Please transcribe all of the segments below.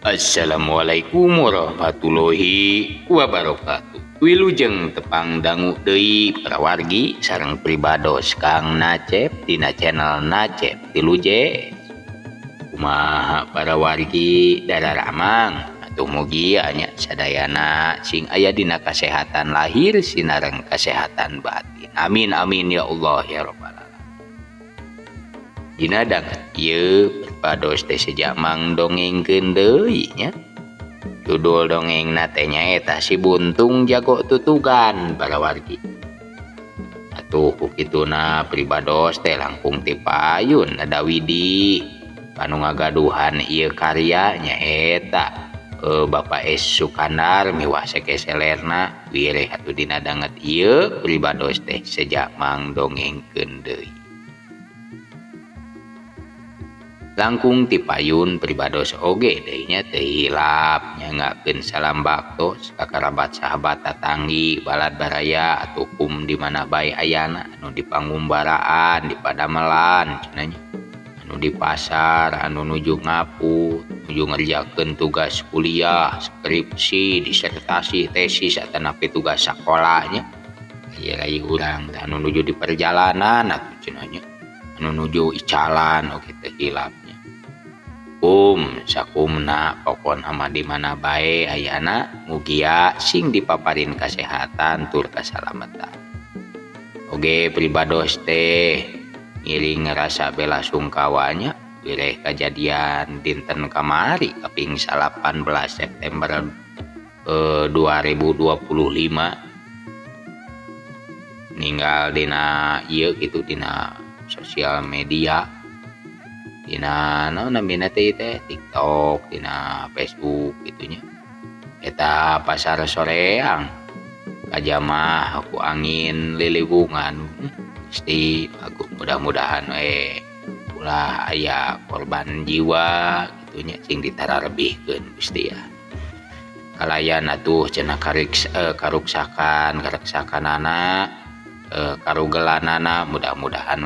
Assalamualaikum warahmatullahi wabarakatuh. Wilujeng tepang dangu deui para wargi sareng pribados Kang Nacep dina channel Nacep Tiluje. Kumaha para wargi dararamang atuh mugi anya sadayana sing aya dina kasehatan lahir sinareng kasehatan batin. Amin amin ya Allah ya rabbal alamin. Dina danget ieu pribados teh sejamang dongengkeun deui nya. Judul dongengna teh nyaeta Si Buntung Jago Tutugan para wargi. Atuh kukituna pribados teh langkung ti payun ada widi anu ngagaduhan ieu karya nyaeta Bapak S. Sukandar miwah sakeselerna wireh atuh dina danget ieu pribados teh sejamang dongengkeun deui. Langkung ti payun pribados oge deui nya teu hilap nyangakeun salam baktos ka karabat sahabat tatanggi balad baraya atuh kum di mana bae ayana anu di pangumbaraan di padamelan cenah nya anu di pasar anu nuju ngaput nuju ngerjakeun tugas kuliah skripsi disertasi tesis atanapi tugas sakolahnya ieu lain urang anu nuju di perjalanan atuh cenah nya anu nuju icalan oge teu hilap. Sakumna pokona mah di mana bae ayana mugia sing dipaparin kasehatan tur kasalamatan. Oge pribados teh ngiring rasa bela sungkawanya wireh kajadian dinten kamari kaping 18 September 2025 ninggal dina ieu kitu dina sosial media dina namina teh TikTok dina Facebook gitunya eta pasar soreang kajamah aku angin liliwungan pasti aku mudah-mudahan ulah aya korban jiwa gitunya sing ditararbihkeun Gusti ya kalayan atuh cenah karuksakanana karugelanana mudah-mudahan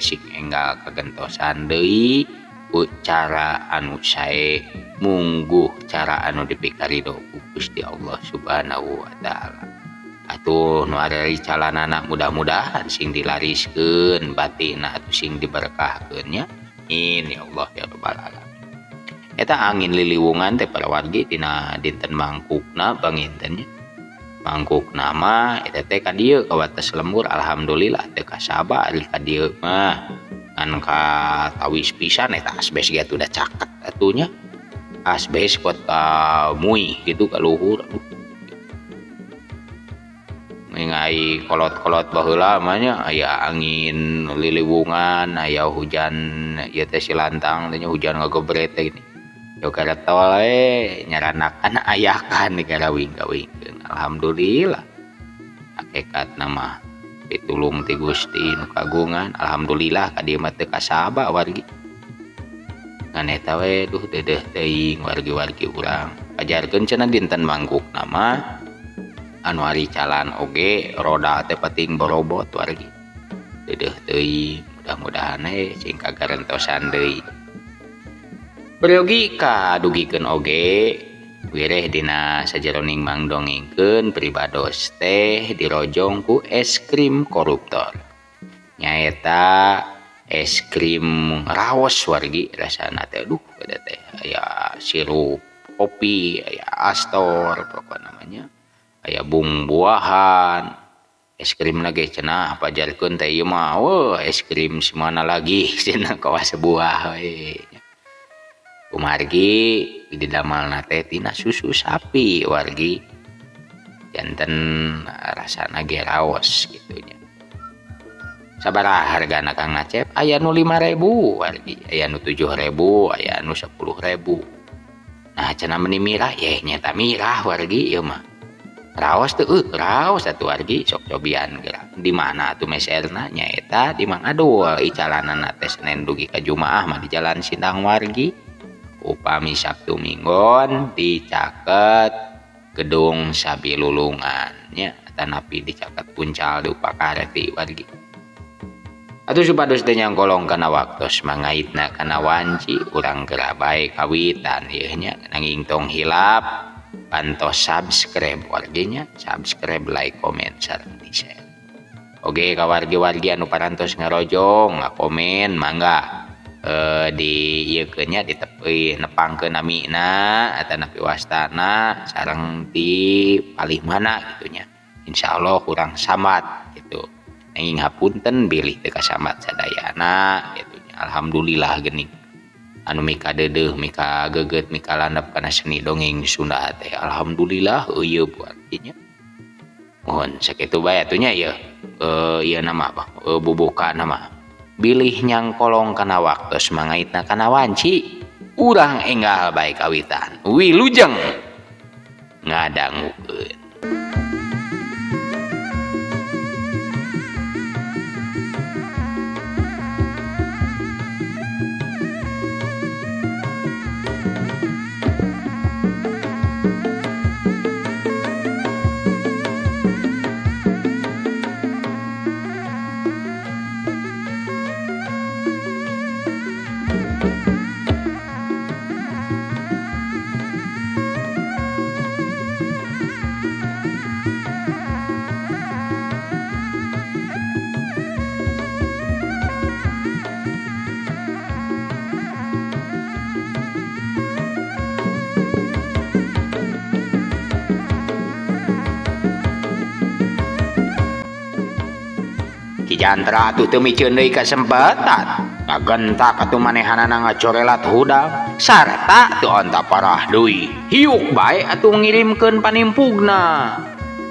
sing enggal kagentosan deui ku cara anu sae mungguh cara anu dipikarido ku Gusti Allah Subhanahu wa taala. Atuh nu ari calanana mudah-mudahan sing dilariskeun batina atuh sing diberkahkeun nya. Amin ya Allah ya rabbal alamin. Eta angin liliwungan teh para wargi dina dinten mangkukna banginten nya. Mangkuk nama eta teh ka dieu ka wates lembur alhamdulillah teh kasaba ari ka dieu mah ngan ka tawis pisan eta asbes ge udah caket atunya asbes kuat ka mui gitu ka luhur mengai kolot-kolot baheula mah nya aya angin liliwungan aya hujan ieu teh silantang teh hujan ngagebret teh gini yo karetol nyaranakan ayakan digarawing-gawingkeun alhamdulillah hakikat nama pitulung ti Gusti nu kagungan alhamdulillah ka dieu mah teu kasaba wargi ngan eta we duh dedeh teuing wargi-wargi urang ajarkeun cenah dinten mangkuk nama anu ari calan oge roda teh penting borobot wargi dedeh teuing mudah-mudahan sing kagarentosan deui Briogi kadugikeun oge wireh dina sajeroning mangdongengkeun pribados teh dirojong ku es krim koruptor nyaeta es krim raos wargi rasana teh aduh eta teh aya sirup kopi aya astor pokona namanya aya buah-buahan es krim lagi cenah pajarkeun teh ieu mah es krim simana lagi cenah kawas buah we kumargi didamelna teh tina susu sapi wargi janten rasana ge raos kitu nya sabaraha hargana Kang Nacep aya nu 5.000 wargi aya nu 7.000 aya nu 10.000 nah cenah meuni mirah nya ta mirah wargi ieu mah raos tuh raos atuh wargi sok cobian gerak di mana tuh meserna nyaeta di Mang Adul icalanana teh Senin dugi ka Jumaah mah di Jalan Sindang wargi upami Sabtu Minggon dicaket gedung Sabilulungan nya tanapi dicaket puncal di Upakareti wargi atuh supados teh nyangkolong kana waktos mangaitna kana wanci urang geura bae kawitan ieu nya nanging tong hilap bantos subscribe warginya subscribe like comment sareng di share oge ka wargi-wargi anu parantos ngarojong ngakomen mangga di ieu nya ditepi nepangkeun namina atanapi wastana sareng di palih mana gitu nya insyaallah kurang samad gitu nanging hapunten bilih teu kasamad sadayana gitu nya alhamdulillah geuning anu mika deudeuh mika geget mika landap kana seni dongeng Sunda teh alhamdulillah ieu buat nya mohon sakitu bae atuh nya ieu ieu nama apa bubuka nama bilih nyangkolong kana waktos mangaitna kana wanci urang enggal bae kawitan wilujeng ngadangukeun. Ki Jantra atuh teu micieun deui kasempatan ngagentak atuh manehanana ngacorelat hudang sarta teu onta parah deui hiuk bae atuh ngirimkeun panimpugna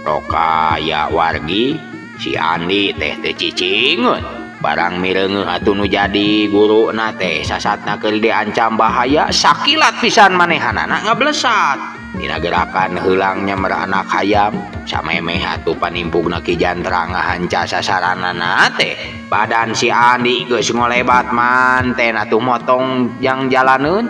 rokaya wargi si Andi teh teu cicingeun barang mireungeuh atuh nu jadi guruna teh sasatna keur diancam bahaya sakilat pisan manehanana ngablesat dina gerakan heulangnya meranak hayam samemeh atuh panimpugna Ki Jantra ngahanca sasaranana teh badan si Andi geus ngolebat manten atuh motong jang jalaneun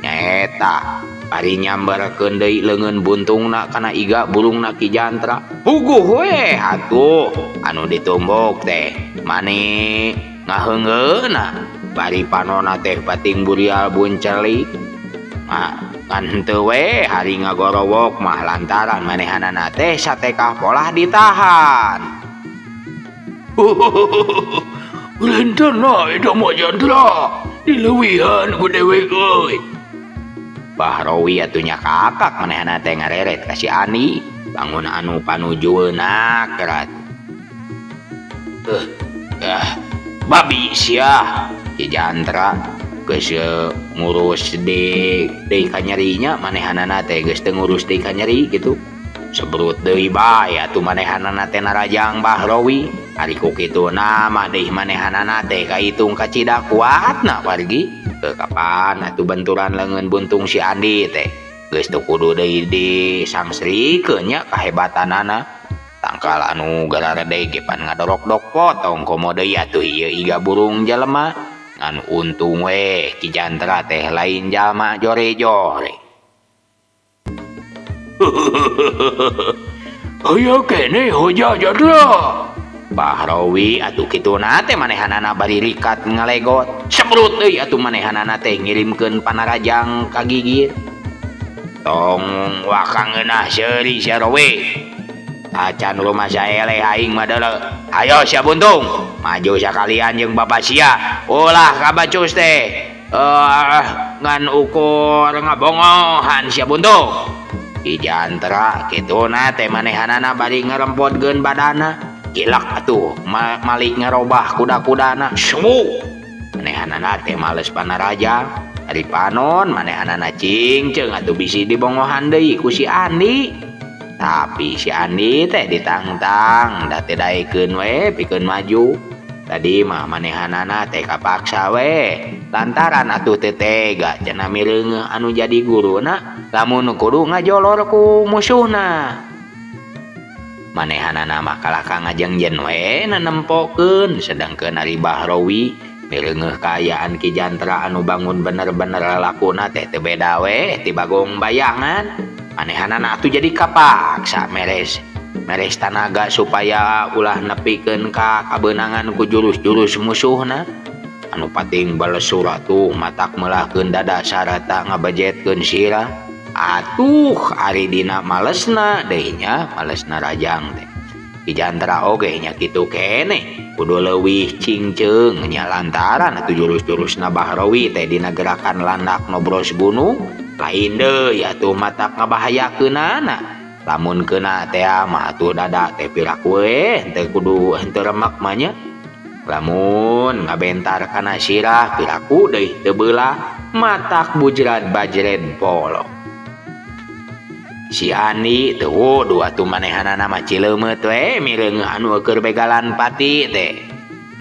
nyaeta bari nyamberkeun deui leungeun buntungna kana iga burungna Ki Jantra puguh we atuh anu ditumbuk teh mani ngaheungeuna bari panonna teh pating burial buncelik kan henteu we hari ngagorowok mah lantaran manehanana teh satekah polah ditahan. Rentana eta mah Jantra dileuwihan ku dewek euy. Bahrowi atuh nya kakak manehanana teh ngareret ka si Ani bangun anu panujueuna kerat. Babi sia Ki Jantra geus ngurus deui kanyerinya manehanana teh geus teu ngurus deui kanyeri gitu sebrut deui bae atuh manehanana teh narajang Bahrowi ari ku kituna mah deui manehanana teh kahitung kacida kuatna wargi teu kapan atuh benturan leungeun buntung si Andi teh geus teu kudu deui disangsrikeun nya kahebatanana tangkal anu gararede ge pan ngadorok-dok potong komo deui atuh ieu iga burung jelema ngan untung we Ki Jantra teh lain jalma jore-jore. Aya kene hoja Jantra. Bahrowi atuh kituna teh manehanana bari rikat ngalegot. Sebrut deui atuh manehanana teh ngirimkeun panarajang ka gigir. Tong wakangeunah seuri sarowe. Acan rumah saele aing mah deuleu. Ayo sia buntung, maju sakalian jeung Bapak sia. Ulah kabacus teh. Ngan ukur ngabongohan sia buntung. Ki Jantra kituna teh manehanana bari ngarempodkeun badana. Gilak atuh malik ngarobah kuda-kudana. Semuk. Manehanana teh males panaraja. Ari panon manehanana cingceung atuh bisi dibongohan deui ku si Andi. Tapi si Andi teh ditangtang da teh daekeun we pikeun maju tadi mah manehanana teh kapaksa we lantaran atuh teu tega cenah mireungeuh anu jadi guruna lamun kudu ngajolor ku musuhna Manehanana mah kalahkah ngajengjen we nempokeun sedangkeun ari Bahrawi mireungeuh kaayaan Ki Jantra anu bangun bener-bener lalakuna teh teu beda we ti Bagong bayangan. Manehanana atuh jadi kapaksa meres tanaga supaya ulah nepikeun ka kabeunangan ku jurus-jurus musuhna. Anu pating balesur atuh matak meulahkeun dada sarata ngabejetkeun sirah. Atuh ari dina malesna deui nya malesna rajang teh. Ki Jantra oge nya kitu keneh kudu leuwih cingceung nya lantaran atuh jurus-jurusna Bahrawi teh dina gerakan landak nobros gunung lain deui atuh matak ngabahayakeunana. Lamun keuna teh mah atuh dada teh pirak we teu kudu henteu remek mah nya. Lamun ngabentar kana sirah piraku deui teu beulah matak bujrat bajret polo. Si Andi teu dua atuh manehanana mah cileumeut we mireungeuh anu keur begalan pati teh.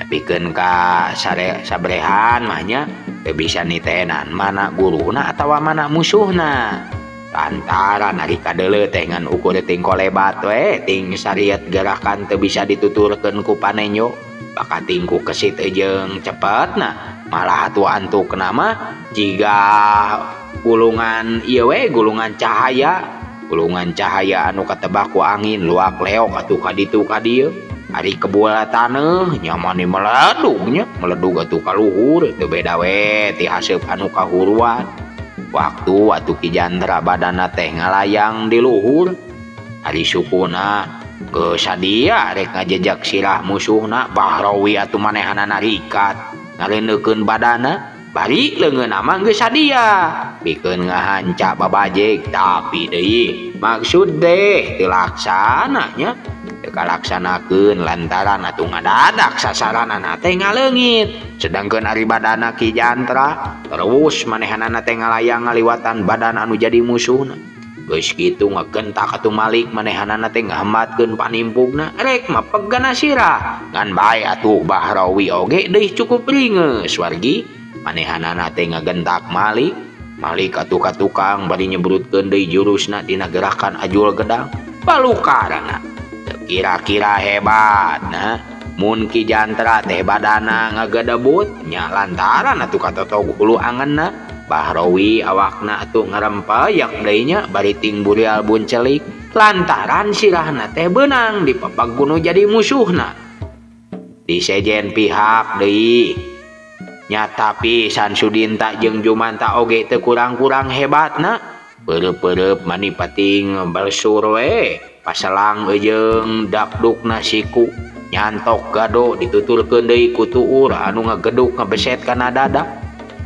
Nepikeun ka sabrehan mah nya teu bisa nitenan mana guruna atawa mana musuhna. Lantaran ari kadeuleu teh ngan ukur ting kolebat we ting sariet gerakan teu bisa dituturkeun ku panenyo baka tingku kesit jeung cepetna malah atuh antukna mah jiga gulungan ieu we gulungan cahaya anu katebak ku angin luak leok atuh kaditu ka dieu. Ari kebuala taneuh nyaman meledug atuh ka luhur teu beda we ti haseup anu kahuruan. Waktu atuh Ki Jantra badanna teh ngalayang di luhur ari sukuna geus sadia rek ngajejak sirah musuhna. Bahrawi atuh manehanana rikat ngareuneukeun badanna bari leungeunna mah geus sadia pikeun ngahanca babajeg tapi deui maksud teh teu laksana nya teu kalaksanakeun lantaran atuh ngadadak sasaranana teh ngaleungit. Sedangkeun ari badanna Ki Jantra terus manehanana teh ngalayang ngaliwatan badan anu jadi musuhna. Geus kitu ngagentak atuh malik manehanana teh ngahambatkeun panimpugna rek mapegana sirah ngan bae atuh Bahrawi oge deui cukup ringeus wargi. Manehanana teh ngagentak malik atuh ka tukang bari nyebrutkeun deui jurusna dina gerakan ajul gedang balukarana. Teu kira-kira hebatna mun Ki Jantra teh badana ngagedebut nya lantaran atuh katotog hulu angeunna. Bahrawi awakna atuh ngarempeyak deui nya bari ting burial buncelik lantaran sirahna teh beunang dipepag gunu jadi musuhna. Disejen pihak deui nya tapi Sansudinta jeung Jumanta oge teu kurang-kurang hebatna. Peureup-peureup mani pating balesur we paselang jeung dakdukna siku nyantok gado dituturkeun deui ku tuur anu ngageduk ngabeset kana dadak.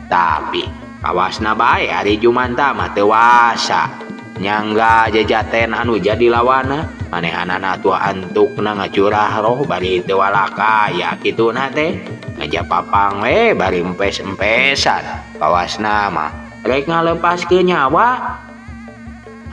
Tapi kawasna bae ari Jumanta mah teu wasa nyangga jajaten anu jadi lawana. Manehanana atuh antukna ngacurah roh bari teu walakaya kituna teh ngajapapang we bari empes-empesan kawasna mah rek ngalepaskeun nyawa.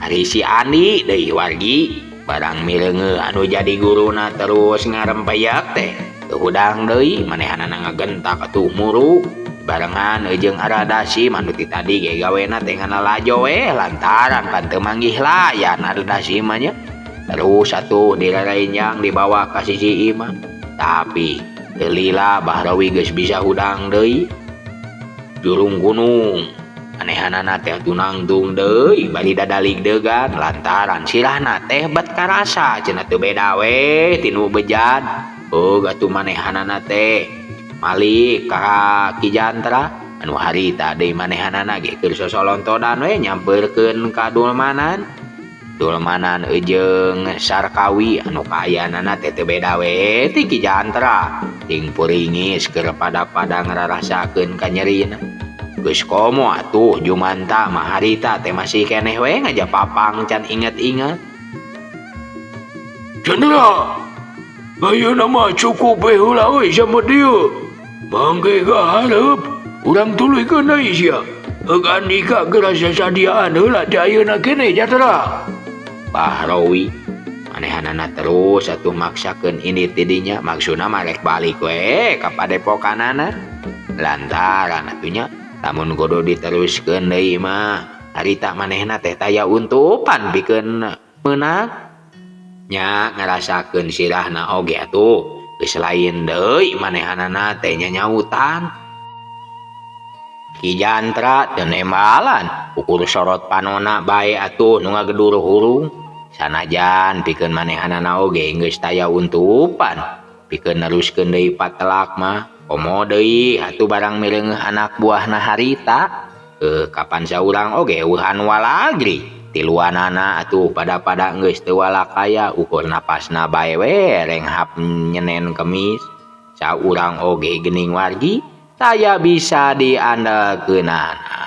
Ari si Andi deui wargi barang mireungeuh anu jadi guruna terus ngarempeyak teh teu hudang deui manehanana ngagentak atuh muru barengan jeung Aradasi anu ti tadi ge gawena teh nganalajo we lantaran pan teu manggih layan Aradasi mah nya. Terus atuh direrenjang dibawa ka sisi imah tapi teu lila Bahrawi geus bisa hudang deui jurung gunung. Manehanana teh atuh nangtung deui bari dadalig deugan lantaran sirahna teh bet karasa cenah teu beda we tinu bejad. Atuh manehanana teh malik ka Ki Jantra anu harita deui manehanana ge keur sosolontodan we nyampeurkeun ka Dulmanan jeung Sarkawi anu kaayanana teh teu beda we ti Ki Jantra ting puringis keur pada-pada ngararasakeun kanyerina. Geus komo atuh Jumanta mah harita teh masih keneh we ngajapapang can inget-inget. Cendra, ayeuna mah cukup we heula we sama dieu. Mangge hareup urang tuluykeun deui sia. Heug andika gerasa sadiaan heula ti ayeuna keneh Jatra. Bahrawi manehanana terus atuh maksakeun ini tidinya maksudna mah rek balik we ka padepokanana lantaran atunya lamun kudu diteruskeun deui mah harita manehna teh taya untupan pikeun meunang. nya ngarasakeun sirahna oge atuh geus lain deui manehanana teh nya nyautan. Ki Jantra teu nembalan ukur sorot panonna bae atuh nu ngagedur hurung sanajan pikeun manehanana oge geus taya untupan pikeun neruskeun deui patelak mah komo deui atuh barang mireungeuh anak buahna harita. Kapan saurang oge eueuhan walagri tiluanana atuh pada geus teu walakaya ukur napasna bae we renghap nyenen kemis saurang oge geuning wargi taya bisa diandalkeunana.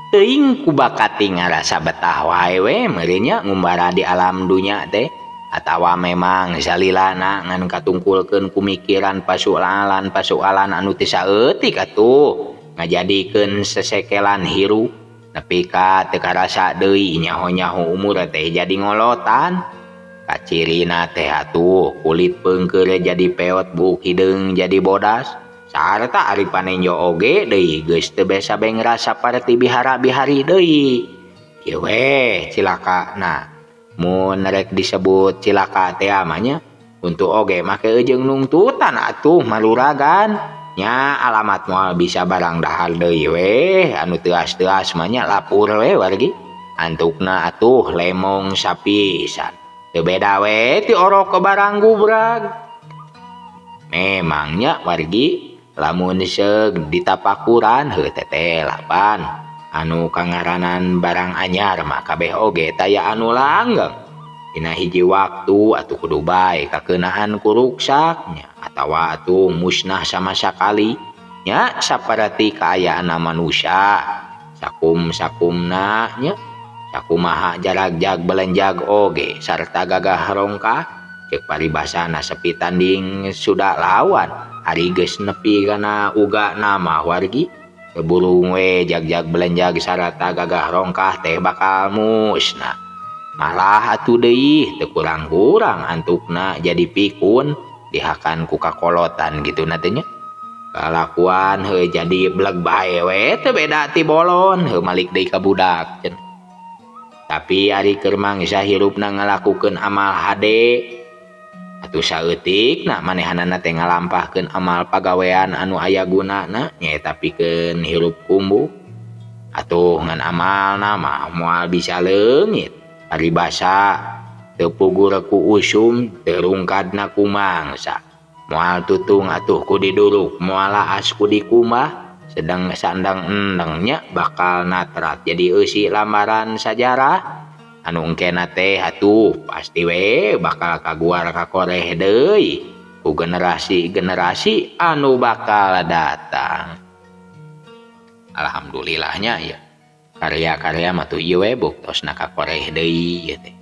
Teuing ku bakati ngarasa betah wae we meureun nya ngumbara di alam dunya teh atawa memang salilana ngan katungkulkeun kumikiran pasoalan anu teu saeutik atuh ngajadikeun sesekelan hirup nepi ka teu karasa deui nyaho-nyaho umur teh jadi ngolotan kacirina teh atuh kulit peungkeur jadi peot buuk hideung jadi bodas sarta ari panenjo oge deui geus teu besa bae ngrasa parti bihara-bihari deui. Kieu we cilakana mun rek disebut cilaka teh mah nya untuk oge make ejeung nungtutan atuh maluragan nya alamat moal bisa barang dahar deui we anu teuas-teuas mah nya lapur we wargi antukna atuh lemong sapisan teu beda we ti orok ke barang gubrag. Memangnya wargi lamun seug ditapakuran heuh teteh lapan anu kangaranan barang anyar mah kabeh oge taya anu langgeng dina hiji waktu atuh kudu bae kakeunaan ku ruksaknya atawa atuh musnah sama sakali nya saperti kaayaan manusia sakum-sakumna nya sakumaha jarag-jag belenjag oge sarta gagah rongkah ceuk paribasana sepi tanding sudah lawan ari geus nepi kana uga nama wargi keburung we jag-jag belenjag sarata gagah rongkah teh bakal musnah malah atuh deui teu kurang-kurang antukna jadi pikun dihakan ku kakolotan gitu teh nya kalakuan heuh jadi bleg bae we teu beda ti bolon heuh malik deui ka budak cenah. Tapi ari keur mangsa hirupna ngalakukeun amal hade atuh saeutik na manehanana teh ngalampahkeun amal pagawean anu aya gunana nyaeta pikeun hirup kumbu atuh ngan amalna mah moal bisa leungit paribasa teu pugur ku usum teu rungkadna ku mangsa moal tutung atuh ku diduruk moal laas ku dikumbah sedang sandang endengnya bakal natrat jadi eusi lambaran sajarah anu engkena teh atuh pasti we bakal kaguar kakoreh deui ku generasi-generasi anu bakal datang. Alhamdulillahnya ya karya-karya mah tuh ieu we buktosna kakoreh deui ieu teh.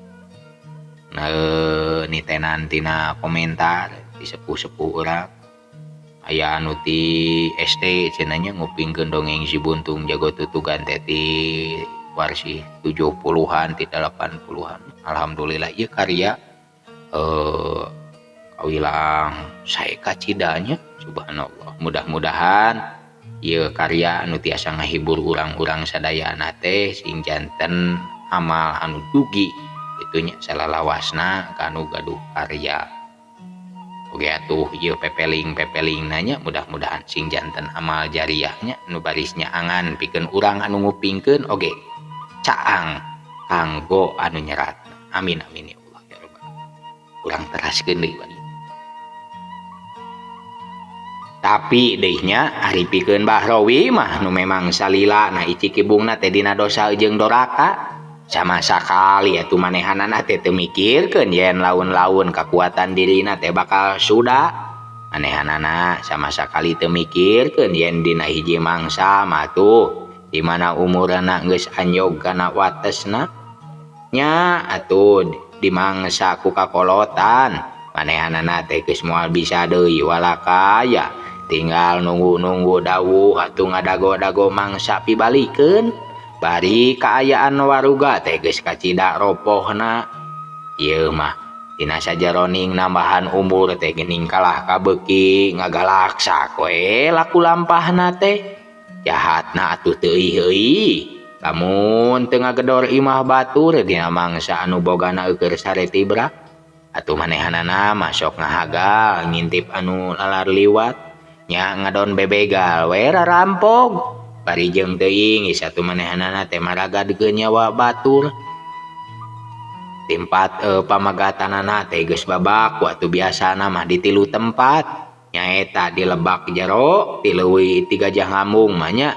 Nitenan tina komentar di sepuh-sepuh urang aya anu ti SD cenanya ngupingkeun dongeng si Buntung Jago Tutugan teh ti warsi 70-an ti 80-an. Alhamdulillah ieu karya kawilang sae kacidanya subhanallah. Mudah-mudahan ieu karya anu tiasa ngahibur urang-urang sadayana teh sing janten amal anu dugi itunya salalawasna kanu gaduh karya. Oke atuh ieu pepeling nanya mudah-mudahan sing janten amal jariahnya nu barisnya angan pikeun urang anu ngupingkeun oge caang kanggo anu nyerat. Amin amin ya Allah ya rabbal. Urang teraskeun deui bani. Tapi deihnya ari pikeun Bahrawi mah nu memang salila na icik ibungna teh dina dosa jeung doraka sama sakali atuh manehanana teh teu mikirkeun yen laun-laun kekuatan dirina teh bakal suda. Manehanana sama sakali teu mikirkeun yen dina hiji mangsa mah tuh di mana umurna geus anyog kana watesna nya atuh di mangsa ku kakolotan manehanana teh geus moal bisa deui walakaya tinggal nunggu dawuh atuh ngadago-dago mangsa pibalikeun bari kaayaan waruga teh geus kacida ropohna. Ieu mah dina sajaroning nambahan umur teh geuning kalah kabeuki ngagalaksak we laku lampahna teh jahatna atuh teu euy. Lamun teu ngagedor imah batur dina mangsa anu bogana eukeur saretibra atuh manehanana mah sok ngahagal ngintip anu lalar liwat nya ngadon bebegal we rarampog bari jeung teuing satu manehanana teh maragadkeun nyawa batur. Tempat pamagatanana teh geus babak waktu biasana mah di 3 tempat nyaeta di Lebak Jero, di leuwih 3 Gajah Ngambung mah nya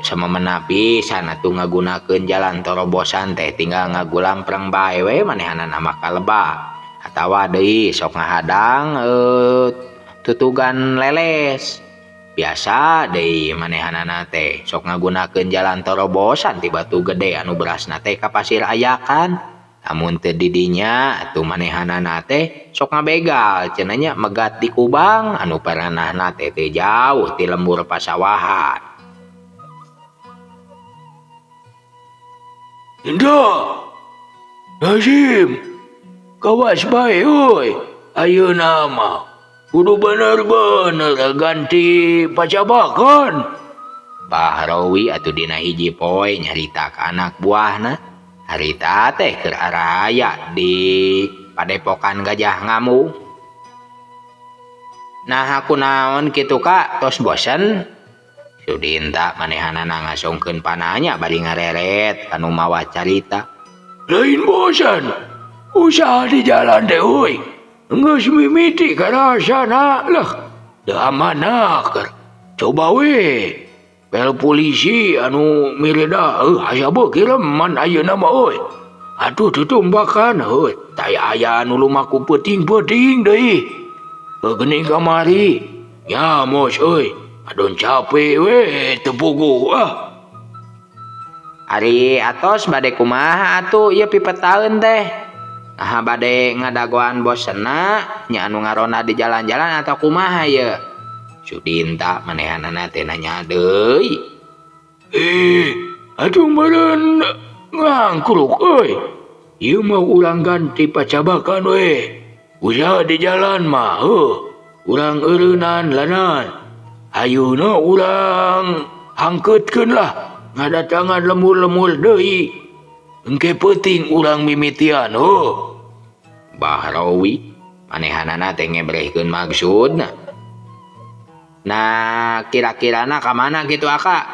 sama menapi sana tuh ngagunakeun jalan torobosan teh tinggal ngagulampreng bae we manehanana mah ka Lebak atawa deui sok ngahadang tutugan leles. Biasa deui manehanana teh sok ngagunakeun jalan torobosan ti Batu Gede anu berasna teh ka Pasir Ayakan. Lamun teu di dinya atuh manehanana teh sok ngabegal cenah nya megat di Kubang anu paranahna teh teu jauh ti lembur pasawahan. Indah, Nazim, kawas bae euy. Ayeuna mah kudu bener-bener ganti pacabakan. Bahrawi atuh dina hiji poe nyarita ka anak buahna harita teh keur araya di Padepokan Gajah Ngambung. Nah aku naon kitu Kak tos bosen. Sudinta manehanana ngasongkeun panahnya bari ngareret kanu mawa carita. Lain bosan, usaha di jalan teh euy. Geus mimiti karasana lah. Da amanah keur. Coba we. Pel polisi anu mireda aya beuki reman ayeuna mah euy. Atuh tutumbakan euy. Taya aya anu lumaku peuting-peuting deui. Geuning kamari. Nya mos euy. Adon capek we teu puguh ah. Ari atos bade kumaha atuh ieu pipetaeun teh? Nah bade ngadagoan bosenna nya anu ngarona di jalan-jalan atau kumaha ye? Sudinta manehanana teh nanya deui. Atuh meureun ngangkruk euy. Ieu mah urang ganti pacabakan we. Usaha di jalan mah urang eureunan lanan. Ayeuna urang hangkeutkeun lah ngadatangan lemur-lemur deui. Engke peuting urang mimitian Bahrawi manehanana teh ngebrehkeun maksudna. Nah kira-kirana ka mana gitu Aka?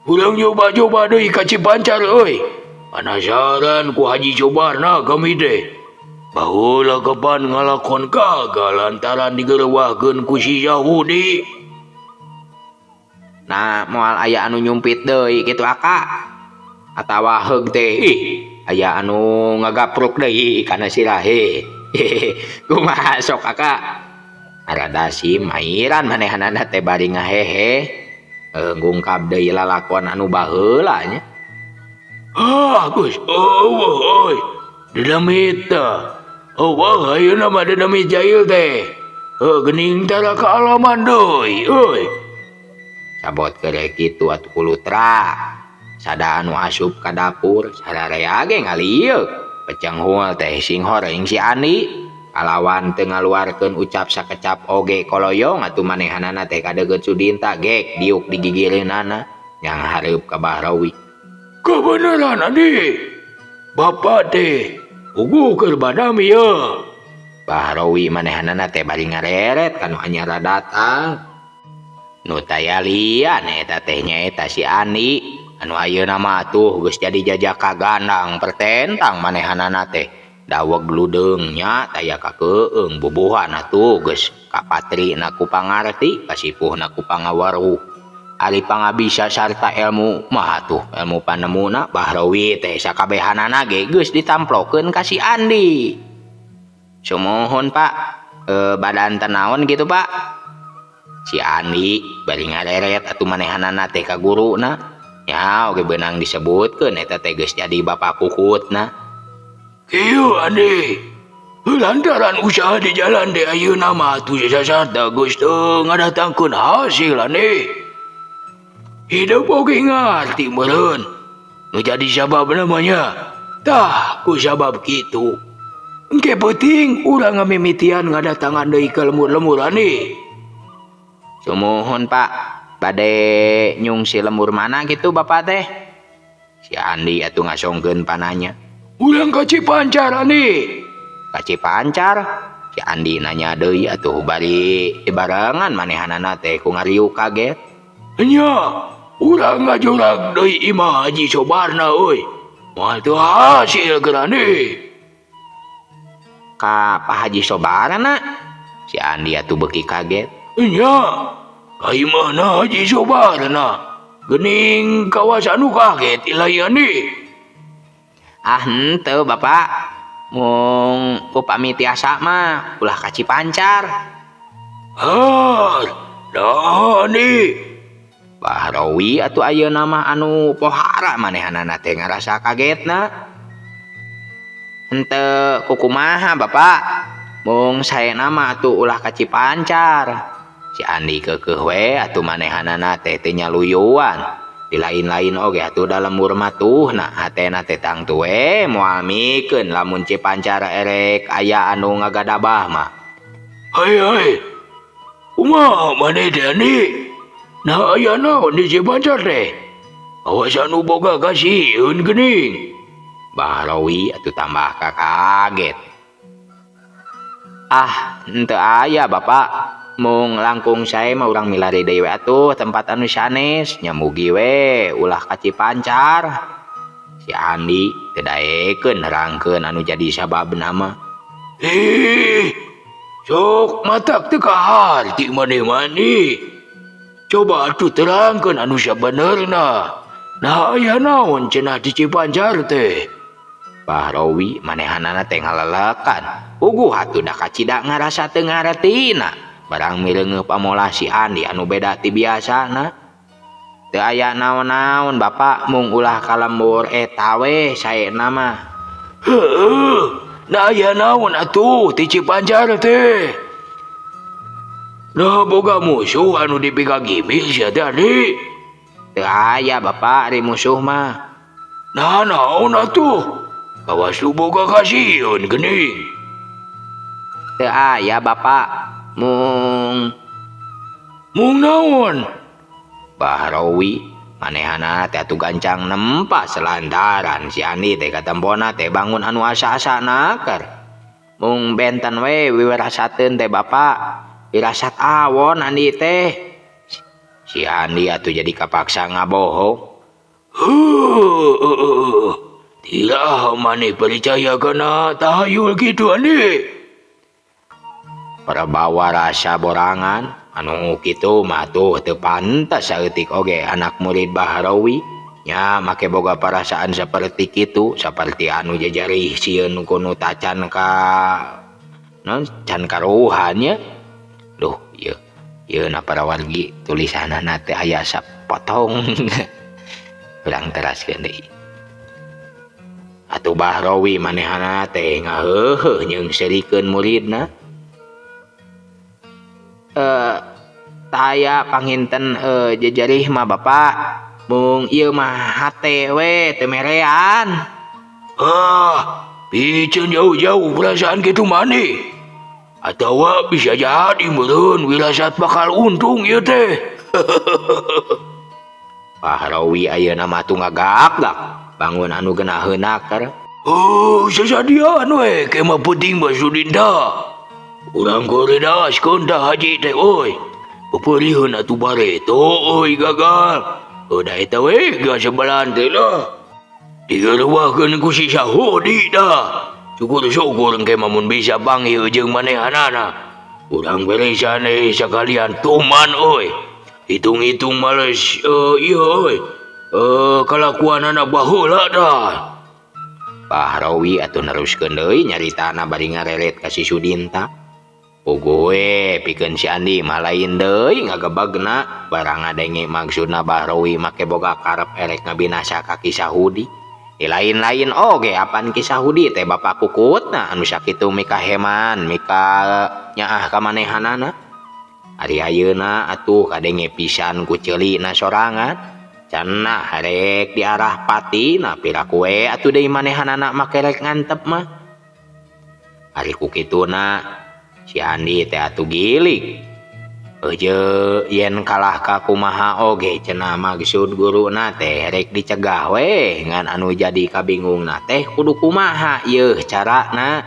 Urang nyoba-nyoba deui ka Cipancar euy. Penasaran ku Haji Cobarna kami teh. Baheula kapan ngalakon gagal lantaran digerewahkeun ku si Yahudi. Nah moal aya anu nyumpit deui gitu Aka. Atawa heug teh aya anu ngagapruk deui kana sirahe. Kumaha sok Aka? Arada si mairan manehanana teh bari ngahehe. Ngungkap deui lalakon anu baheula nya. Gus, euy. Dedamit. Ayeuna mah dedamit jahil teh. Gening tara kaalaman deui euy. Sabot kerek kitu atuh kulutra. Sada anu asup ka dapur sararea ge ngalieu. Peceng hul teh sing horeng si Andi. Kalawan teu ngaluarkeun ucap sakecap oge koloyong atuh manehanana teh kadeugeut Sudinta gek diuk di gigireunana yang hareup ka Bahrawi. Kebenaran Andi. Bapak teh ugu keur badami ya. Bahrawi manehanana teh bari ngareret kanu anyara datang. Nu taya lian eta teh nyaeta si Andi anu ayeuna mah atuh geus jadi jajaka gandang pertentang manehanana teh daweg ludeungnya taya ka keung bubuhan atuh geus ka patrina ku pangarti kasipuhna ku pangawaruh ari pangabisa sarta ilmu mah atuh ilmu panemuna Bahrawi teh sakabehanana ge geus ditamplokeun ka si Andi. Sumohon Pak, badan tenaon gitu Pak. Si Andi bari ngareret atuh manehanana teh ka guruna. Ya oge beunang disebutkeun eta teh geus jadi bapak pukutna. Kieu Andi. Lantaran usaha di jalan de ayeuna mah atuh sasada geus teu ngadatangkeun hasil Andi. Hidup oge ngarti meureun. Nu jadi sabab namanya. Tah ku sabab kitu. Engke penting urang ngamimitian ngadatangan deui ke lemur-lemur Andi. Sumohon Pak, bade nyung si lemur mana gitu Bapak teh? Si Andi atuh ngasongkeun pananya. Urang ka Cipancar Andi. Ka Cipancar? Si Andi nanya deui atuh bari dibarengan manehanana teh ku ngariuk kaget. Nya, urang ngajorag deui imah Haji Sobarna euy. Moal teu hasil keur Andi. Ka Pak Haji Sobarna? Si Andi atuh beuki kaget. Nya, ka imahna Haji Sobarna. Gening kawasan nu kaget ilai Andi. Ah henteu Bapak. Mung upami tiasa mah ulah ka Cipancar. Dah Andi. Bahrawi atuh ayeuna mah anu pohara manehanana teh ngarasa kagetna. Henteu kukumaha Bapak. Mung saena mah atuh ulah ka Cipancar. Si Andi keukeuh we atuh manehanana teh teu nyaluyuan. Di lain-lain oge atuh dalam murmatuhna hatena teh tangtu we moal mikeun lamun Cipancar erek aya anu ngagadabah mah. Hai. Kumaha maneh teh Andi? Nah aya naon di Cipancar teh? Awas anu boga kasieun geuning. Bahrawi atuh tambah kaget. Ah, henteu aya Bapak. Mung langkung sae mah urang milari deui we atuh tempat anu sanes nya mugi we ulah ka Cipancar. Si Andi teu daekeun nerangkeun anu jadi sababna mah. Sok matak teu kaharti maneh mani. Coba atuh terangkeun anu sabenerna. Nah aya naon cenah di Cipancar teh? Bahrawi manehanana teh ngalelekan. Puguh atuh da kacida ngarasa teu ngartina. Barang mireungeuh pamolah si Andi anu beda ti biasana. Teu aya naon-naon Bapak mung ulah ka lembur eta we saena mah. Heueuh, nah aya naon atuh ti Cipancar teh? Nah boga musuh anu dipigagimil sia teh Andi. Teu aya Bapak ari musuh mah. Nah naon atuh? Kawas lu boga kasieun geuning. Teu aya Bapak. Mung naon? Bahrawi manehana teh atuh gancang nempa selantaran si Andi teh katempona teh bangun anu asa-asa nakar. Mung benten we wiwirasateun teh Bapak. Wirasat awon Andi teh. Si Andi atuh jadi kapaksa ngabohong. Tidak maneh percaya kana tahayul gitu Andi. Perbawa rasa borangan anu kitu mah tuh teu pantas saeutik oge anak murid Bahrawi nya make boga perasaan saperti kitu saperti anu jajarih sieun kuno tacan ka non can karuhannya. Duh ieu na para wargi tulisanana teh aya sapotong. Urang teraskeun deui. Atuh Bahrawi manehana teh ngaheuheuh nyeung serikeun muridna. eh saya panginten jejerih mah Bapak mung ieu mah hate we teu merean. Piceun jauh-jauh perasaan gitu maneh. Atawa bisa jadi meureun wirasat bakal untung ieu teh. Bahrawi ayeuna mah atuh ngagak-gak bangun anu geunaheuna keur. Sesadian we kemah penting Basudinda. Urang koredaskeun tah haji teh oi. Peperieun atuh bareto oi gagal. Da eta we ga sebelan teh lah. Digeureuahkeun ku si Sahudi dah. Syukur-syukur engke mun bisa panggil jeung manehanana. Urang beresan sakalian tuman oi. Hitung-hitung males ieu oi. Kalakuanana baheula dah. Bahrawi atuh neruskeun deui nyaritana bari ngareret ka si Sudinta. Puguh we pikeun si Andi mah lain deui ngagebagna barang ngadenge maksudna Bahrawi make boga karep erek ngabinasa ka Ki Sahudi. Lain-lain oge apan Ki Sahudi teh bapak kukutna anu sakitu mika heman mika nyaah ka manehanana. Ari ayeuna atuh kadenge pisan ku ceulina sorangan. Cenah harek diarah patina piraku we atuh deui manehanana make rek ngantep mah. Ari ku kituna si Andi teh atuh gilig. Eujeu yen kalah ka kumaha oge cenah maksud guruna teh rek dicegah we ngan anu jadi kabingungna teh kudu kumaha yeuh carana.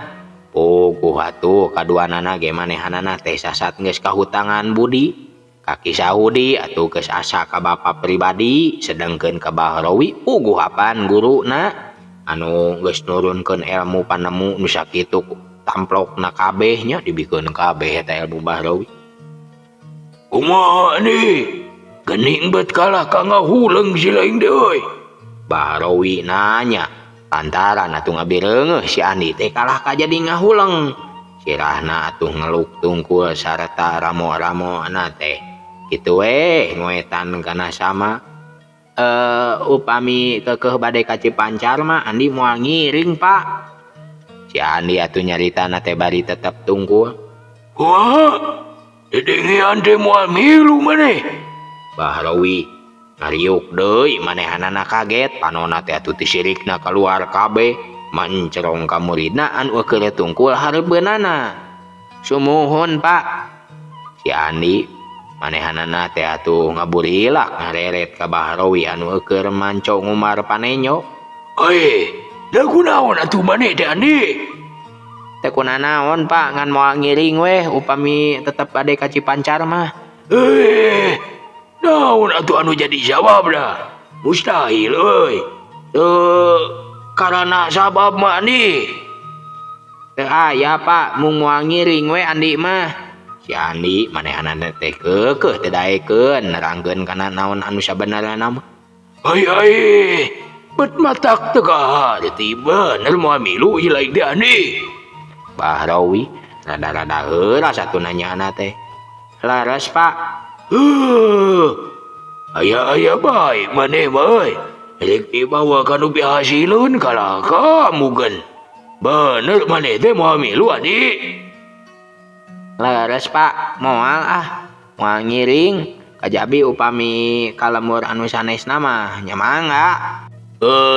Puguh atuh kaduanana ge manehanana teh sasat geus kahutangan budi. Kaki Sahudi atuh geus asa ka bapa pribadi sedengkeun ka Bahrawi puguh apaan guruna anu geus nurunkeun ilmu panemu nu sakitu tamplokna kabeh nya dibikeun kabeh eta ilmu Bahrawi. Kumaha nih? Geuning bet kalah ka ngahuleung si laing deui. Bahrawi nanya lantaran atuh ngabireungeuh si Andi teh kalah ka jadi ngahuleung. Sirahna atuh ngeluk tungkul sarta ramo-ramona teh kitu we ngoetan kana sama. Upami keukeuh bade ka Cipancar mah Andi moal ngiring Pak. Si Andi atuh nyaritana teh bari tetep tungkul. Wah, dedengean teh moal milu maneh. Bahrawi ngariuk deui manehanana kaget panonna teh atuh tisirikna keluar kabeh mancerong ka muridna anu keur tungkul hareubeunana. Sumuhun Pak. Si Andi manehanana teh atuh ngaburilak ngareret ka Bahrawi anu keur manco ngumar panenyo. Da kunaon atuh maneh teh Andi? Teh kunaon Pak ngan moal ngiring weh upami tetep bade ka Cipancar mah. Naon atuh anu jadi jawab dah? Mustahil euy. Karana sabab mah Andi. Teu aya Pak mung moal ngiring we Andi mah. Si Andi manehanana teh keukeuh teu daekeun nerangkeun kana naon anu sabenerna mah. Ai, bet matak teu kahar tiba bener moal milu ieu lain teh Andi. Bahrawi rada-rada heula satu nanyana teh. Laras Pak. Aya baik maneh mah euy. Rek dibawa kanu bihasileun kalah kamugen. Bener maneh teh moal milu Andi. Laras Pak moal moal ngiring kajabi upami kalemur anu sanesna mah nya mangga.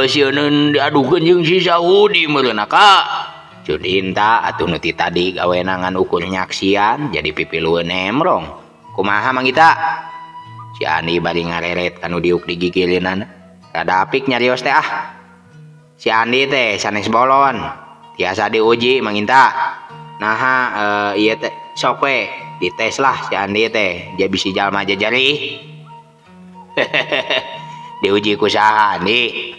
Sieun diadukeun jeung si Sahudi meureunna Kak. Sudinta atuh nu ti tadi gawena ngan ukur nyaksian jadi pipilueun nemrong. Kumaha Manggita? Si Andi bari ngareret kanu diuk di gigilinana. Rada apik nyarios teh Si Andi teh sanes bolon. Tiasa diuji Manginta. Naha ieu teh sok we dites lah si Andi teh dia bisi jalma jajari. Diuji ku saha Andi?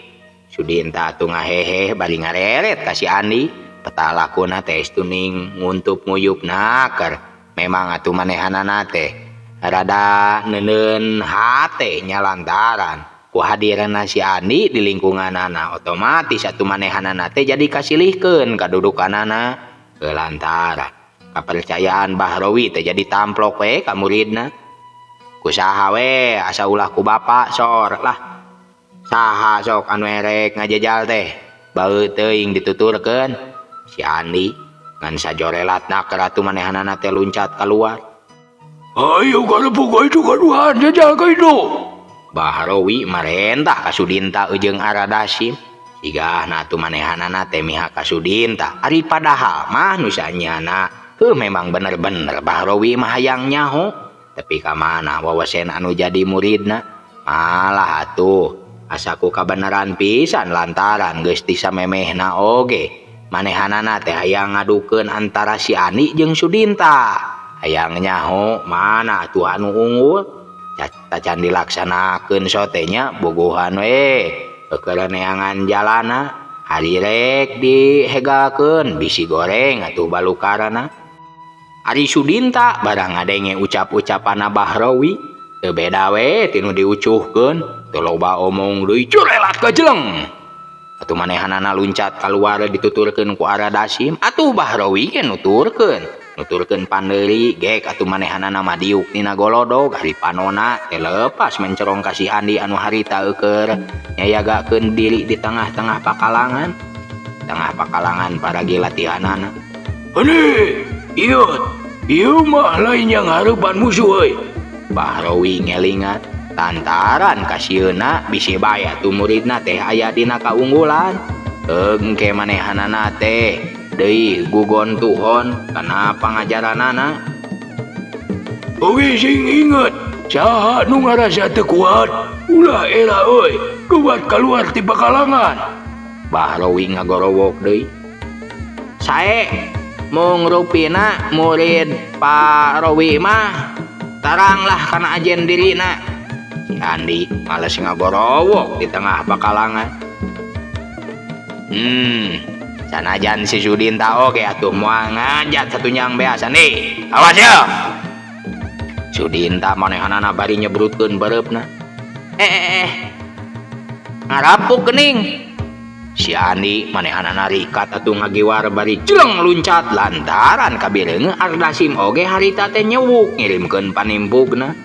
Sudinta atuh ngahehe bari ngareret ka si Andi. Peta lakuna teh tuning nguntup nguyupna keur. Memang atuh manehanana teh rada neuneun hate nya lantaran ku hadirna si Andi di lingkunganana otomatis atuh manehanana teh jadi kasilihkeun kadudukanana lantaran kepercayaan Bahrawi teh jadi tamplok we ka muridna. Kusaha we asa ulah ku bapa sor lah. Saha sok anu erek ngajajal teh baeu teuing dituturkeun. Si Andi ngan sajorelatna keur atuh manehanana teh luncat keluar. Ayo kalau pokok itu kaduhan jajal ka itu. Bahrowi marentah ka Sudinta jeung Aradasim. Sigahna tu manehanana teh mihak ka Sudinta. Ari padahal mah nu sanyana memang bener-bener Bahrowi mah hayang nyaho. Tapi ka mana wawasen anu jadi muridna? Malah atuh asaku kabeneran pisan lantaran geus disamemehna oge. Manehanana teh hayang ngadukeun antara si Ani jeung Sudinta. Hayang nyaho mana atuh anu unggul? Tacan dilaksanakeun sotenya bogohan we kekereneangan jalana hari rek dihegakeun bisi goreng atuh balukarana. Ari Sudinta barang ngadenge ucap-ucapan Bahrowi teu beda we tinu diucuhkeun teu loba omong deui curelat ka jeleng. Atuh manehanana luncat kaluar dituturkeun ku Aradasim. Atuh Bahrowi ge nuturkeun pandeuri gek atuh manehanana mah diuk dina golodog hari panona teh lepas mencerong ka si Andi anu harita eukeur nyayagakeun diri di tengah-tengah pakalangan paragi latihanana. Ani, ieu mah lain yang harapan musuh euy. Bahrowi ngelingan lantaran kasieuna bisi bae atuh muridna teh aya dina kaunggulan. Engke manehanana teh deui gugon tuhon kana pangajaranana. Oge sing inget, saha nu ngarasa teu kuat, ulah era euy, kuat keluar ti pakalangan. Bahrowi ngagorowok deui. Sae mung rupina murid Pak Rowi mah taranglah kana ajen dirina. Si Andi males ngagorowok di tengah pakalangan. Sanajan si Sudinta oge atuh moal ngajat satunyang beasan nih. Awas ya. Sudinta manehanana bari nyebrutkeun bereupna. Ngarapuk geuning. Si Andi manehanana rikat atuh ngagiwar bari jeleng luncat lantaran kabireung Ardasim oge harita teh nyewuk ngirimkeun panimpugna.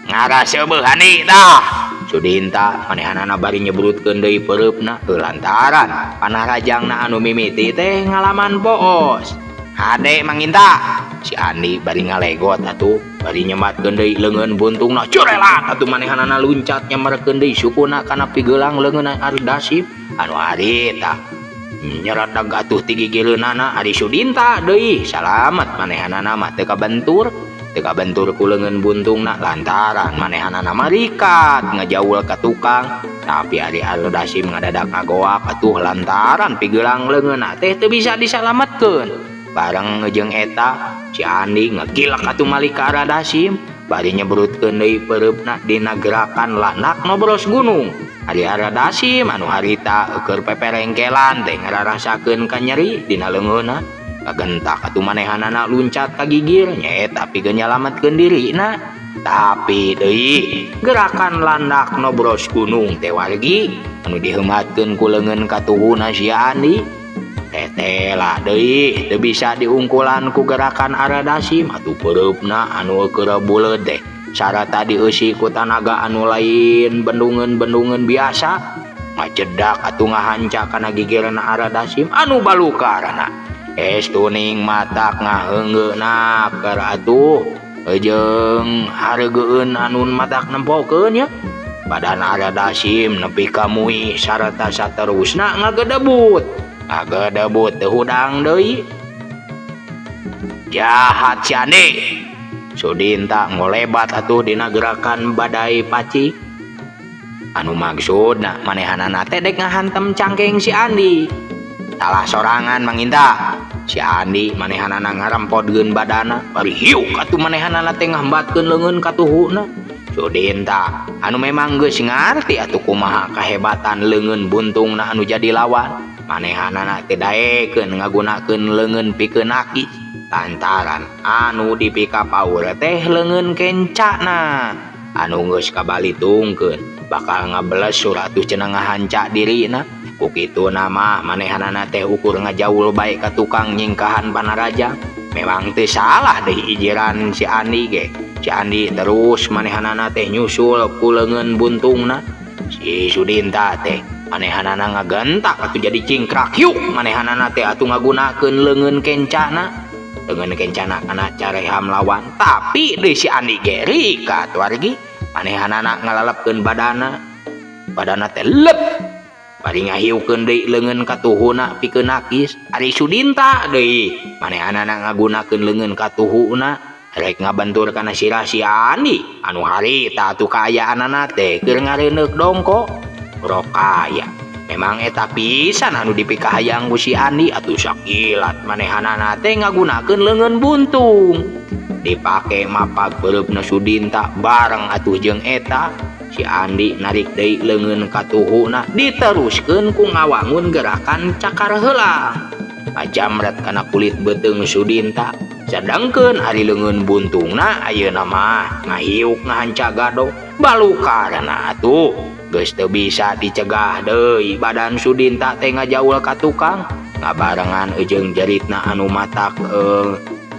Ngaraseueuh Andi tah. Sudinta manehanana bari nyebrutkeun deui peureupna lantaran panah rajangna anu mimiti teh ngalaman poos. Hade manginta. Si Andi bari ngalegot atuh bari nyematkeun deui leungeun buntungna curelat atuh manehanana luncat nyemerkeun deui sukuna kana pigeulang leungeun Ardasim anu harita. Nyeredag atuh ti gigileunana ari Sudinta deui salamet manehanana mah teu kabentur ku leungeun buntungna lantaran manehanana marikat ngajaul ka tukang. Tapi ari Ardasim ngadadak ngagoak atuh lantaran pigeulang leungeunna teh teu bisa disalametkeun. Bareng jeung eta si Andi ngegilak atuh malih ka Ardasim bari nyebrutkeun deui peureupna dina gerakan landak nobros gunung. Ari Ardasim anu harita keur peperengkelan teh ngararasakeun ka nyeri dina leungeunna. Kagentak atuh manehanana luncat ka gigir nyaeta pikeun nyalametkeun dirina. Tapi deui gerakan landak nobros gunung teh wargi anu diheumatkeun ku leungeun katuhuna si Andi tetela deui teu bisa diungkulan ku gerakan Ardasim atuh peureupna anu keur buleud teh sarata dieusi ku tanaga anu lain bendungeun biasa ngajedak atuh ngahanca kana gigirna Ardasim anu balukarna. Tuning matak ngaheunggeuna keur atuh jeung hareugeun anu matak nempokeun nya. Badan Ardasim nepi ka muih sarta saterusna ngagedebut teu hudang deui. Jahat si Andi. Sudinta ngolebat atuh dina gerakan badai paci. Anu maksudna manehanana teh dek ngahantem cangkeng si Andi. Salah sorangan manginta. Si Andi manehanana ngarampodkeun badana bari hiuk atuh manehanana teh ngambatkeun leungeun katuhuna. Sudinta anu memang geus ngarti atuh kumaha kahebatan leungeun buntungna anu jadi lawan. Manehanana teh daekeun ngagunakeun leungeun pikeun aki lantaran anu dipika paur teh leungeun kencana anu geus kabalitungkeun bakal ngabeles surat atuh cenah ngahanca dirina. Ku kitu nama manehanana teh ukur ngajaul bae ka tukang nyingkahan panaraja. Memang teu salah deui ijiran si Andi ge. Si Andi terus manehanana teh nyusul ku leungeun buntungna. Si Sudinta teh manehanana ngagentak atuh jadi cingkrak hiuk manehanana teh atuh ngagunakeun leungeun kencana. dengan kencana kana careham lawan tapi deui si Andi geri ka wargi manehanana ngalalapkeun badana teh lep bari ngahiukeun deui leungeun katuhuna pikeun nakis ari Sudinta deui manehanana ngagunakeun leungeun katuhuna rek ngabantur kana sirah si Andi anu harita atuh kaayaanana teh keur ngareuneuh dongko rokaya memang eta pisan anu dipikahayang ku si Andi atuh sakilat manehanana teh ngagunakeun leungeun buntung dipake mapag beureupna Sudinta bareng atuh jeung eta si Andi narik deui leungeun katuhuna diteruskeun ku ngawangun gerakan cakar heulang ngajamret kana kulit beuteung Sudinta sedangkeun ari leungeun buntungna ayeuna mah ngahiuk ngahanca gado balukarna atuh geus teu bisa dicegah deui badan Sudinta teh ngajaul ka tukang ngabarengan jeung jeritna anu matak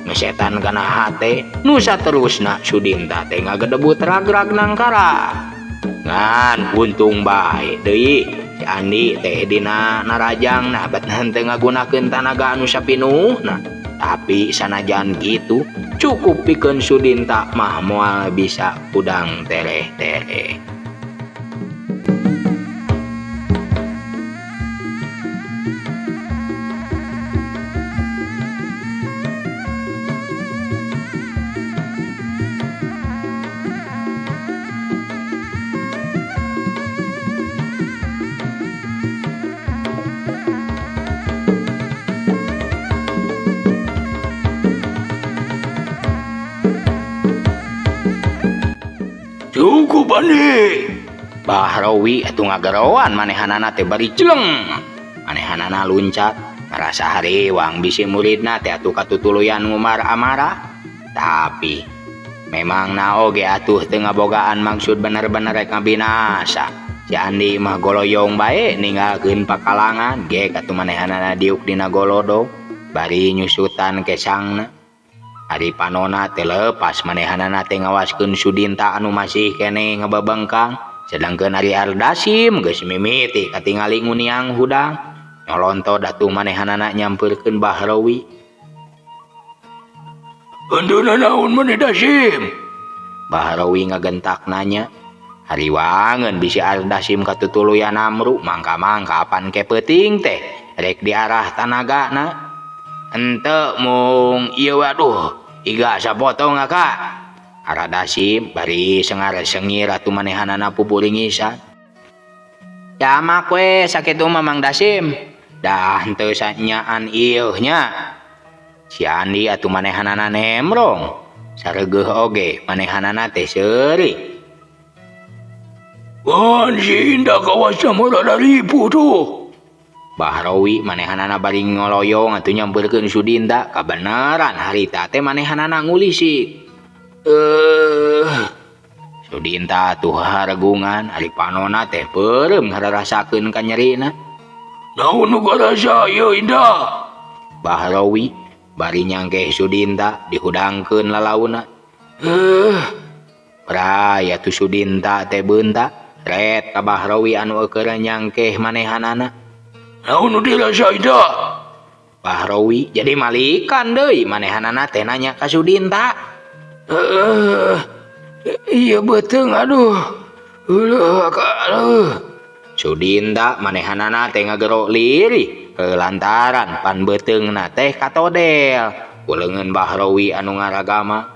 ngesetan kana hate nu saterusna Sudinta teh ngagedebut ragrag nangkara ngan untung bae deui si Andi teh dina narajang nah batnan teh ngagunakeun tanaga anu sapinuhna tapi sanajan gitu cukup pikeun Sudinta mah moal bisa udang tereh-tereh. Cukup Andi. Bahrawi atuh ngageroan manehanana teh bari jeleng manehanana luncat ngarasa harewang bisi muridna teh atuh katutuluyan ngumar amarah tapi memang naoge atuh teu ngabogaan maksud bener-bener rek ngabinasa si Andi mah goloyong bae ninggalkeun pakalangan ge katu manehanana diuk dina golodo bari nyusutan kesangna ari panona teh lepas manehanana teh ngawaskeun Sudinta anu masih keneh ngebabengkang sedangkeun ari Ardasim geus mimiti katingali nguniang hudang nyolonto datuh manehanana nyampeurkeun Bahrawi. Anduna naon maneh Dasim? Bahrawi ngagentak nanya. Hariwangeun bisi Ardasim katutuluyan Amru mangka-mangka apan ke peuting teh rek diarah tanagana. Henteu mung ieu waduh iga sapotong Kak. Ardasim bari sengar-sengir atuh manehanana pupuringisan. Jamak we sakitu Mamang Dasim. Dah henteu sanyaan ieuh nya. Si Andi atuh manehanana nemrong. Sareugeuh oge manehanana teh seuri. Wan si Indah kawasan rada ripuh tuh. Bahrawi manehanana bari ngoloyong atuh nyampeurkeun Sudinta kabeneran harita teh manehanana ngulisik. Sudinta atuh haragungan ari panona teh peureum ngararasakeun ka nyerina. Naon nu karasa ieu Indah? Bahrawi bari nyangkeh Sudinta dihudangkeun lalauna. Prai atuh Sudinta teh beunta ret ka Bahrawi anu keur nyangkeh manehanana. Naon nu dirasa Indah? Bahrawi jadi malikan deui manehanana teh nanya ka Sudinta. Iya beteung aduh. Ulah ka. Sudinta manehanana teh ngagero lirih lantaran pan beuteungna teh katodel ku leungeun Bahrawi anu ngaragama.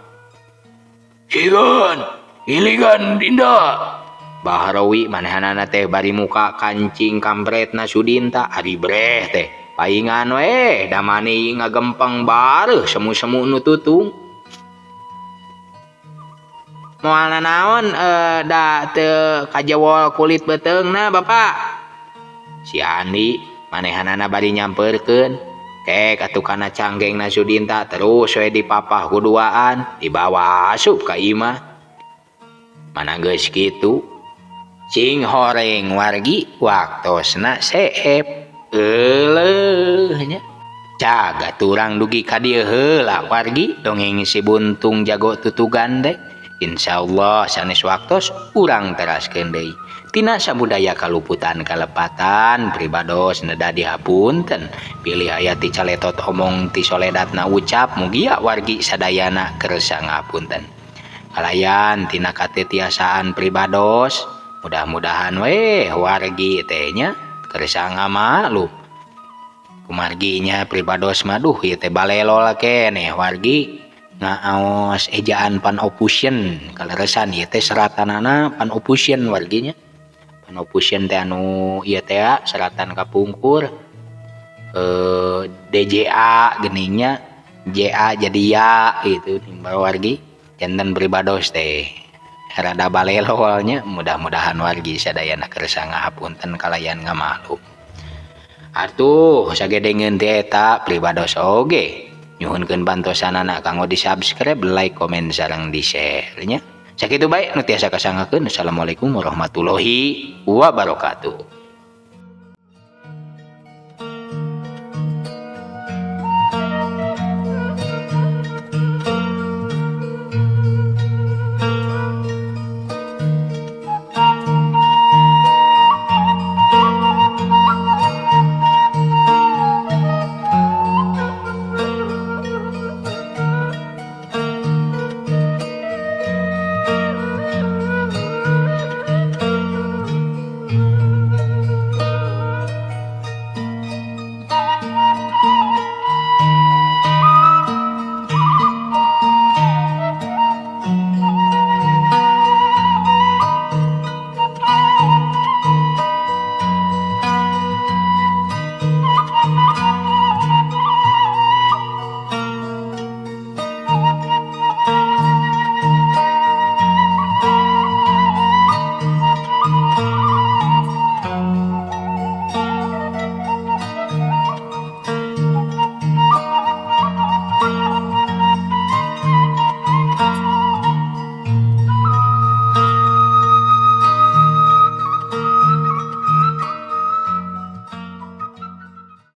Sigan, iligan Indah. Bahrawi manehanana teh bari muka kancing kampretna Sudinta ari breh teh paingan we damani ngagempeng bareuh semu-semu nu tutung. Moalna naon da teu kajewol kulit beuteungna Bapak? Si Andi manehanana bari nyampeurkeun kek atuh kana canggengna Sudinta terus we dipapah kuduaan dibawa asup ka imah. Mana geus kitu cing horeng wargi waktosna seep euleuh nya. Jaga turang dugi ka dieu heula wargi dongeng si buntung jago tutugan dek Insyaallah sanes waktos urang teraskeun deui tina sabudaya kaluputan kalepatan pribados neda dihapunten pilih aya ti caletot omong ti soledatna ucap mugi wargi sadayana kersa ngapunten kalayan tina katetiasaan pribados mudah-mudahan we wargi teh nya kersa ngamaklum kumarginya pribados maduh ieu teh balelol keneh wargi ngaos ejaan Panopusien kaleresan ieu teh seratanana Panopusien warginya Panopusien teh anu ieu teh seratan kapungkur DJA geningnya JA jadi ya gitu timbal wargi janten pribados teh rada balelolnya mudah-mudahan wargi sadayana kersa ngahapunten kalayan ngamaklum atuh sagedengeun teh eta pribados oge nyuhunkeun bantosanana kanggo di subscribe, like, komen, sareng di share nya. Sakitu bae nu tiasa kasangakeun. Assalamualaikum warahmatullahi wabarakatuh.